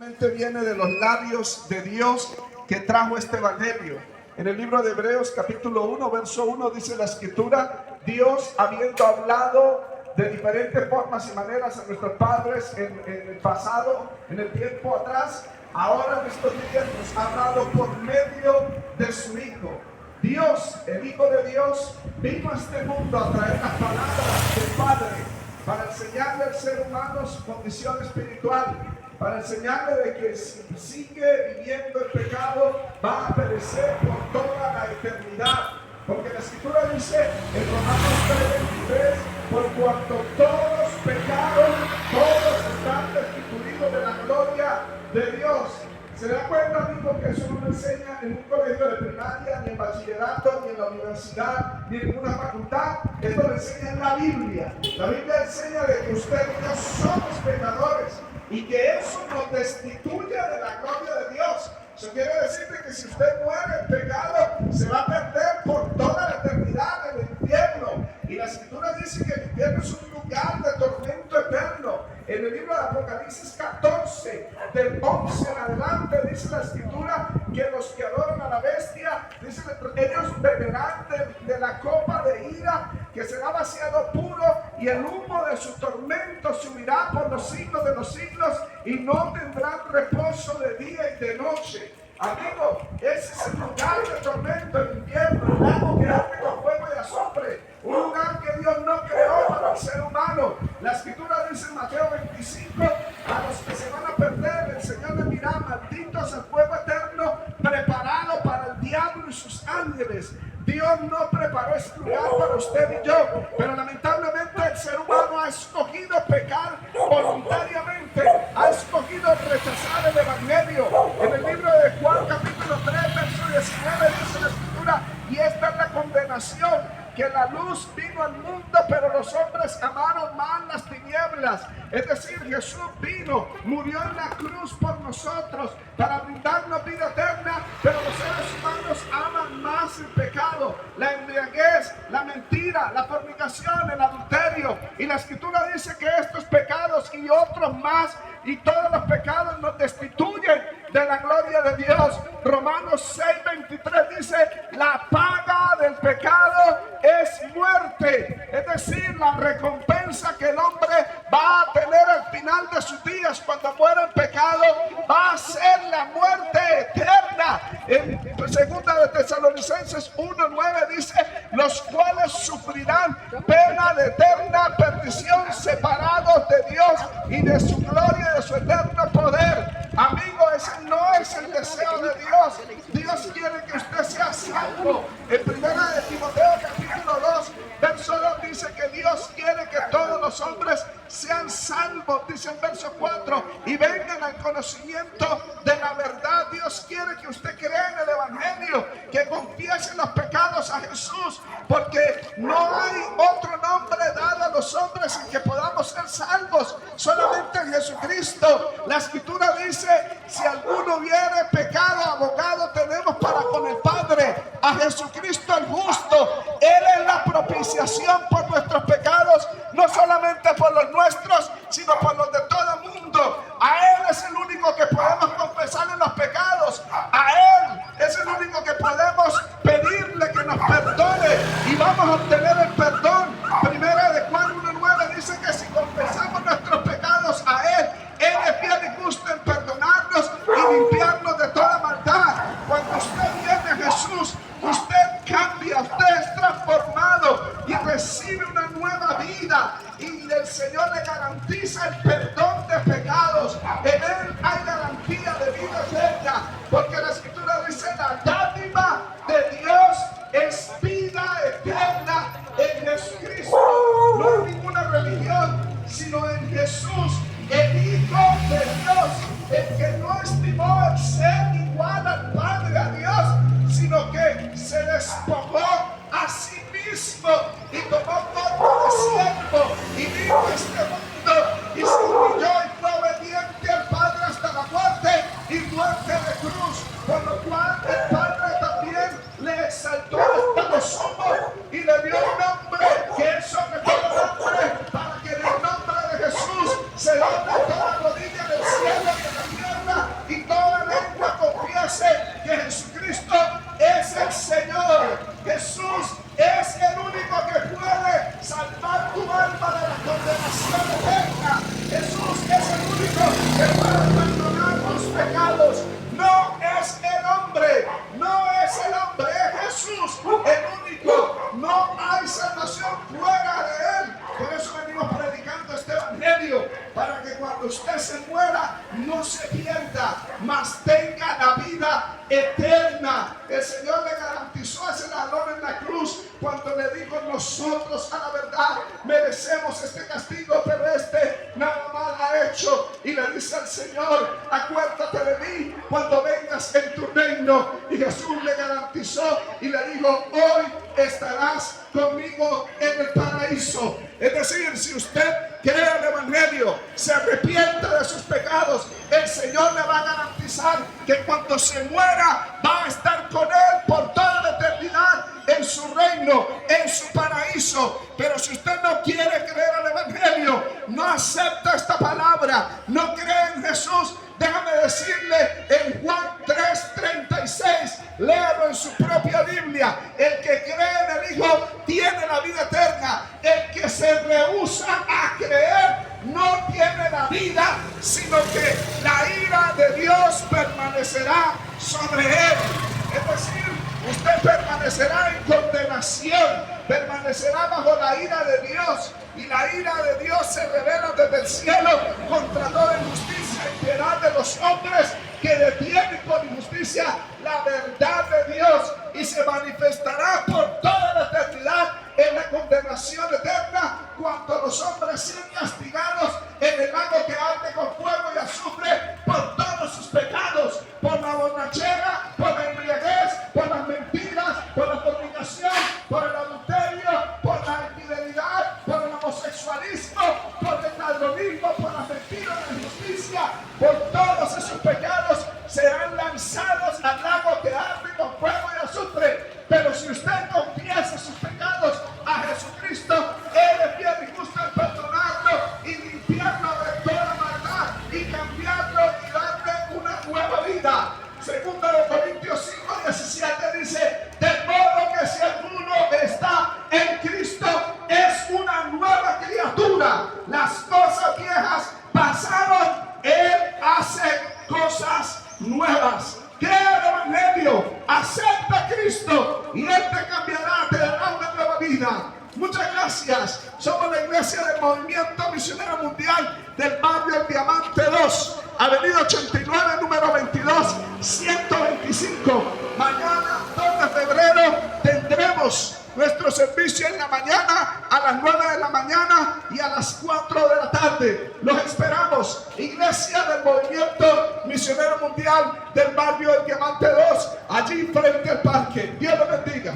Viene de los labios de Dios que trajo este evangelio. En el libro de Hebreos capítulo 1 verso 1 dice la escritura: Dios, habiendo hablado de diferentes formas y maneras a nuestros padres en el pasado, en el tiempo atrás, ahora en estos días nos ha hablado por medio de su Hijo. Dios, el Hijo de Dios, vino a este mundo a traer las palabras del Padre para enseñarle al ser humano su condición espiritual, para enseñarle de que si sigue viviendo el pecado va a perecer por toda la eternidad. Porque la escritura dice en Romanos 3:23: por cuanto todos pecaron, todos están destituidos de la gloria de Dios. ¿Se da cuenta, amigo, que eso no lo enseña en un colegio de primaria, ni en bachillerato, ni en la universidad, ni en ninguna facultad? Esto lo enseña en la Biblia. La Biblia enseña de que usted y yo somos pecadores y que eso nos destituye de la gloria de Dios. Eso quiere decir que si usted muere en pecado, se va a perder por toda la eternidad en el infierno. Y la escritura dice que el infierno es un lugar de tormento eterno. En el libro de Apocalipsis 14, del 11 en adelante, dice la escritura que los que adoran a la bestia, dice, ellos beberán de la copa de ira que será vaciado puro, y el humo de su tormento subirá por los siglos de los siglos, y no tendrán reposo de día y de noche. Amigo, ese es el lugar de tormento, el infierno, el lago que arde con fuego y azufre, un lugar que Dios no creó para el ser humano. La escritura dice en Mateo 25: a los que se van a perder, el Señor les dirá: malditos al fuego eterno preparado para el diablo y sus ángeles. Dios no preparó ese lugar para usted y yo, pero lamentablemente el ser humano ha escogido pecar voluntariamente, ha escogido rechazar el evangelio. En el libro de Juan capítulo 3 verso 19 dice la escritura: y esta es la condenación, que la luz vino al mundo, pero los hombres amaron más las tinieblas. Es decir, Jesús vino, murió en la cruz por nosotros para brindarnos vida eterna, pero los seres humanos aman más el pecado, la embriaguez, la mentira, la fornicación, el adulterio. Y la escritura dice que estos pecados y otros más, y todos los pecados, nos destituyen de la gloria de Dios. Romanos 6:23 dice: la paga del pecado es muerte. Es decir, la recompensa que el hombre va a tener al final de sus días cuando muera en pecado va a ser la muerte eterna. En 2 de Tesalonicenses 1:9 dice: los cuales sufrirán pena de eterna perdición, separados de Dios y de su gloria y de su eterno poder. Amigo, ese no es el deseo de Dios. Dios quiere que usted sea salvo. En 1 de Timoteo capítulo 2 verso 2 dice que Dios quiere que todos los hombres sean salvos, dice en verso 4, y vengan al conocimiento de la verdad. Dios quiere que usted crea en el evangelio, que confiese los pecados a Jesús, porque no hay otro nombre dado a los hombres en que podamos ser salvos, solamente en Jesucristo. La escritura dice: si alguno hubiere pecado, abogado tenemos para con el Padre, a Jesucristo el justo. Él es la propiciación por nuestros pecados, no solamente por los nuestros, sino por los de todo el mundo. A Él es el único que podemos confesarle los pecados, a Él es el único que podemos pedirle que nos perdone, y vamos a obtener el perdón. Primera de Juan 1:9 dice que si confesamos nuestros pecados a Él, Él es fiel y justo en perdonarnos y limpiarnos de toda maldad. Cuando usted viene a Jesús, usted cambia, usted es transformado y recibe una nueva vida, y el Señor le garantiza el perdón de pecados. En Él hay garantía de vida eterna, porque la escritura dice: la dádiva de Dios es vida eterna en Jesucristo. No en ninguna religión, sino en Jesús, el Hijo de Dios, el que no estimó el ser igual al Padre, a Dios, sino que se despojó a sí mismo y tomó forma de siervo y vino a este mundo y se humilló y fue obediente al Padre hasta la muerte y muerte de cruz, por lo cual el Padre también le exaltó hasta lo sumo y le dio un nombre que es sobre todo nombre, para que en el nombre de Jesús se doble toda rodilla del cielo y de la tierra se pierda, mas tenga la vida eterna. El Señor le garantizó a ese ladrón en la cruz cuando le dijo: nosotros a la verdad merecemos este castigo, pero este nada mal ha hecho. Y le dice al Señor: acuérdate de mí cuando vengas en tu reino. Y Jesús le garantizó y le dijo: hoy estarás conmigo en el paraíso. Es decir, si usted cree el Evangelio, se arrepiente de sus pecados, el Señor le va a garantizar que cuando se muera va a estar con Él por toda la eternidad en su reino, en su paraíso. Pero si usted no quiere creer el Evangelio, no acepta esta palabra, no cree en Jesús, déjame decirle en Juan 3:36, léalo en su propia Biblia: el que cree en el Hijo tiene la vida eterna. El que se rehúsa a creer no tiene la vida, sino que la ira de Dios permanecerá sobre él. Es decir, usted permanecerá en condenación, permanecerá bajo la ira de Dios. Y la ira de Dios se revela desde el cielo contra toda injusticia y piedad de los hombres que detienen con injusticia la verdad de Dios, y se manifestará por toda la eternidad en la condenación eterna cuando los hombres sean castigados en el lago que arde con fuego y azufre por todos sus pecados, por la borrachera, por la embriaguez, por las mentiras, por la fornicación, por el adulterio, por la infidelidad, por el homosexualismo, por el ladronismo, por la mentira, la injusticia. Por todos esos pecados serán lanzados al lago que arde con fuego y azufre. Pero si usted confiesa sus pecados a Jesucristo, Él es fiel y justo en perdonarlo y limpiarlo de toda maldad y cambiarlo y darle una nueva vida. Segunda de Corintios 5:17 dice: de modo que si alguno está en Cristo, es una nueva criatura. Las cosas viejas pasaron, Él hace cosas nuevas. Crea el Evangelio, acepta a Cristo y Él te cambiará, te dará una nueva vida. Muchas gracias. Somos la iglesia del Movimiento Misionero Mundial del barrio El Diamante 2, Avenida 89, número 22, 125. Mañana, 2 de febrero, tendremos nuestro servicio en la mañana a las 9 de la mañana y a las 4 de la tarde. Los esperamos. Iglesia del Movimiento Misionero Mundial del barrio El Diamante 2, allí frente al parque. Dios los bendiga.